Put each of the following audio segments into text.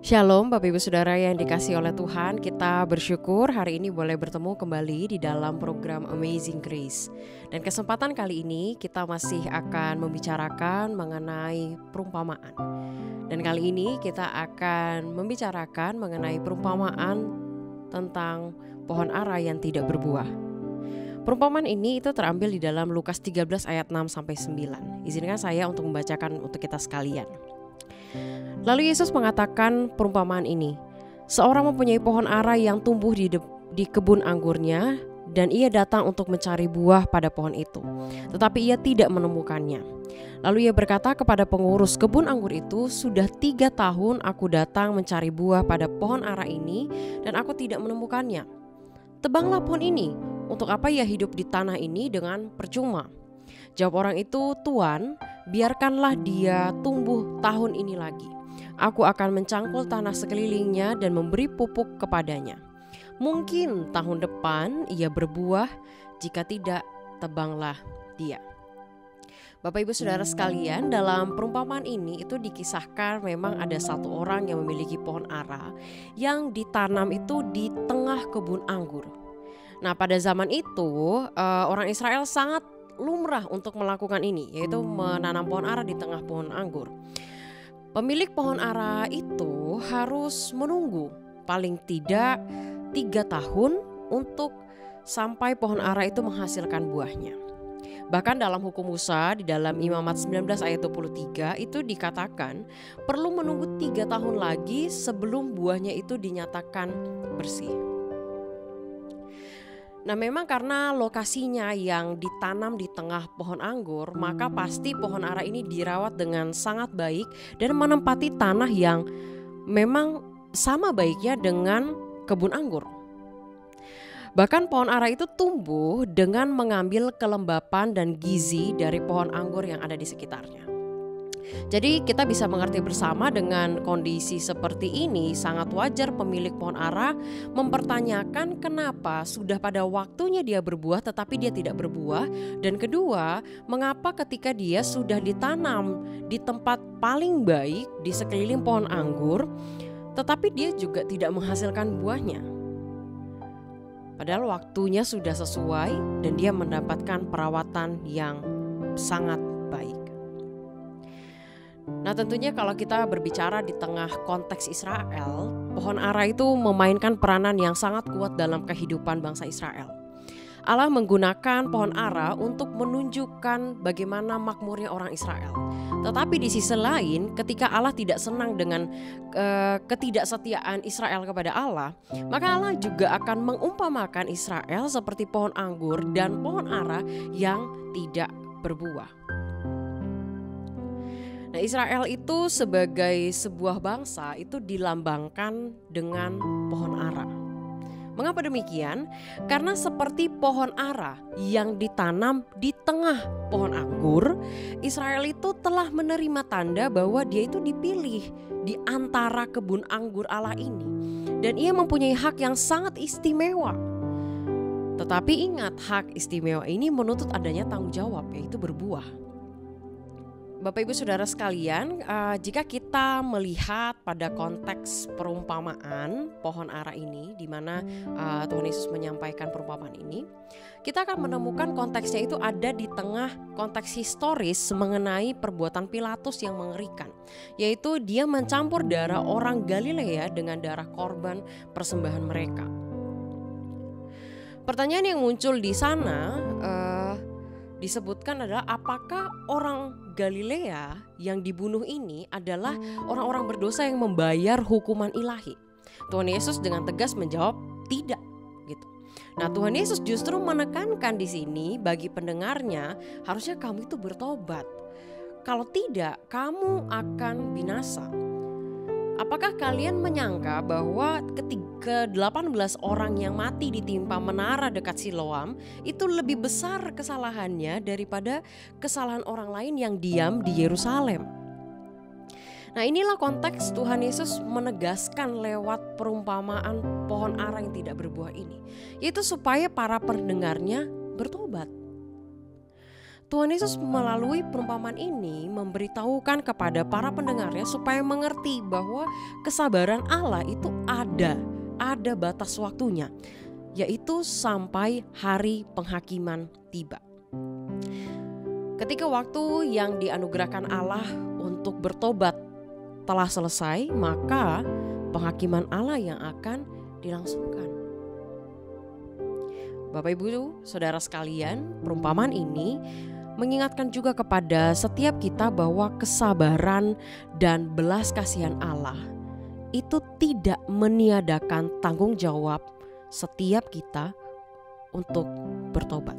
Shalom Bapak Ibu Saudara yang dikasihi oleh Tuhan. Kita bersyukur hari ini boleh bertemu kembali di dalam program Amazing Grace. Dan kesempatan kali ini kita masih akan membicarakan mengenai perumpamaan. Dan kali ini kita akan membicarakan mengenai perumpamaan tentang pohon ara yang tidak berbuah. Perumpamaan ini itu terambil di dalam Lukas 13 ayat 6-9. Izinkan saya untuk membacakan untuk kita sekalian. Lalu Yesus mengatakan perumpamaan ini. Seorang mempunyai pohon ara yang tumbuh di kebun anggurnya, dan ia datang untuk mencari buah pada pohon itu. Tetapi ia tidak menemukannya. Lalu ia berkata kepada pengurus kebun anggur itu, "Sudah 3 tahun aku datang mencari buah pada pohon ara ini, dan aku tidak menemukannya. Tebanglah pohon ini, untuk apa ia hidup di tanah ini dengan percuma?" Jawab orang itu, "Tuan, biarkanlah dia tumbuh tahun ini lagi. Aku akan mencangkul tanah sekelilingnya dan memberi pupuk kepadanya. Mungkin tahun depan ia berbuah, jika tidak, tebanglah dia." Bapak Ibu Saudara sekalian, dalam perumpamaan ini itu dikisahkan memang ada satu orang yang memiliki pohon ara yang ditanam itu di tengah kebun anggur. Nah, pada zaman itu orang Israel sangat lumrah untuk melakukan ini, yaitu menanam pohon ara di tengah pohon anggur. Pemilik pohon ara itu harus menunggu paling tidak 3 tahun untuk sampai pohon ara itu menghasilkan buahnya. Bahkan dalam hukum Musa di dalam Imamat 19 ayat 23 itu dikatakan perlu menunggu 3 tahun lagi sebelum buahnya itu dinyatakan bersih. Nah, memang karena lokasinya yang ditanam di tengah pohon anggur, maka pasti pohon ara ini dirawat dengan sangat baik dan menempati tanah yang memang sama baiknya dengan kebun anggur. Bahkan pohon ara itu tumbuh dengan mengambil kelembapan dan gizi dari pohon anggur yang ada di sekitarnya. Jadi kita bisa mengerti bersama dengan kondisi seperti ini, sangat wajar pemilik pohon ara mempertanyakan kenapa sudah pada waktunya dia berbuah tetapi dia tidak berbuah. Dan kedua, mengapa ketika dia sudah ditanam di tempat paling baik di sekeliling pohon anggur tetapi dia juga tidak menghasilkan buahnya. Padahal waktunya sudah sesuai dan dia mendapatkan perawatan yang sangat baik. Nah, tentunya kalau kita berbicara di tengah konteks Israel, pohon ara itu memainkan peranan yang sangat kuat dalam kehidupan bangsa Israel. Allah menggunakan pohon ara untuk menunjukkan bagaimana makmurnya orang Israel. Tetapi di sisi lain, ketika Allah tidak senang dengan ketidaksetiaan Israel kepada Allah, maka Allah juga akan mengumpamakan Israel seperti pohon anggur dan pohon ara yang tidak berbuah. Nah, Israel itu sebagai sebuah bangsa itu dilambangkan dengan pohon ara. Mengapa demikian? Karena seperti pohon ara yang ditanam di tengah pohon anggur, Israel itu telah menerima tanda bahwa dia itu dipilih di antara kebun anggur Allah ini. Dan ia mempunyai hak yang sangat istimewa. Tetapi ingat, hak istimewa ini menuntut adanya tanggung jawab, yaitu berbuah. Bapak Ibu Saudara sekalian, jika kita melihat pada konteks perumpamaan pohon ara ini, di mana Tuhan Yesus menyampaikan perumpamaan ini, kita akan menemukan konteksnya itu ada di tengah konteks historis mengenai perbuatan Pilatus yang mengerikan, yaitu dia mencampur darah orang Galilea dengan darah korban persembahan mereka. Pertanyaan yang muncul di sana disebutkan adalah apakah orang Galilea yang dibunuh ini adalah orang-orang berdosa yang membayar hukuman ilahi? Tuhan Yesus dengan tegas menjawab tidak gitu. Nah, Tuhan Yesus justru menekankan di sini bagi pendengarnya, harusnya kamu itu bertobat. Kalau tidak, kamu akan binasa. Apakah kalian menyangka bahwa ketika 18 orang yang mati ditimpa menara dekat Siloam itu lebih besar kesalahannya daripada kesalahan orang lain yang diam di Yerusalem? Nah, inilah konteks Tuhan Yesus menegaskan lewat perumpamaan pohon ara yang tidak berbuah ini, yaitu supaya para pendengarnya bertobat. Tuhan Yesus melalui perumpamaan ini memberitahukan kepada para pendengarnya supaya mengerti bahwa kesabaran Allah itu ada batas waktunya, yaitu sampai hari penghakiman tiba. Ketika waktu yang dianugerahkan Allah untuk bertobat telah selesai, maka penghakiman Allah yang akan dilangsungkan. Bapak Ibu, Saudara sekalian, perumpamaan ini mengingatkan juga kepada setiap kita bahwa kesabaran dan belas kasihan Allah itu tidak meniadakan tanggung jawab setiap kita untuk bertobat.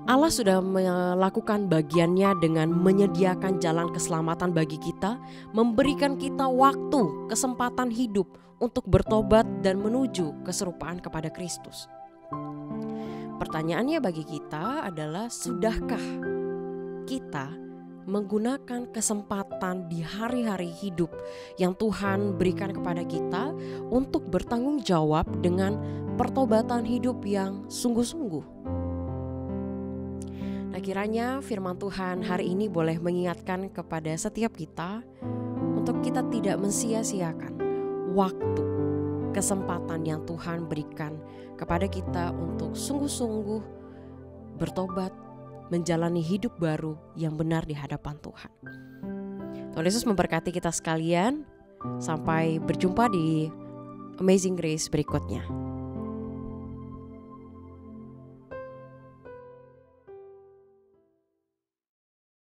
Allah sudah melakukan bagiannya dengan menyediakan jalan keselamatan bagi kita, memberikan kita waktu, kesempatan hidup untuk bertobat dan menuju keserupaan kepada Kristus. Pertanyaannya bagi kita adalah, sudahkah kita menggunakan kesempatan di hari-hari hidup yang Tuhan berikan kepada kita untuk bertanggung jawab dengan pertobatan hidup yang sungguh-sungguh? Nah, kiranya firman Tuhan hari ini boleh mengingatkan kepada setiap kita untuk kita tidak mensia-siakan waktu, kesempatan yang Tuhan berikan kepada kita untuk sungguh-sungguh bertobat, menjalani hidup baru yang benar di hadapan Tuhan. Tuhan Yesus memberkati kita sekalian. Sampai berjumpa di Amazing Grace berikutnya.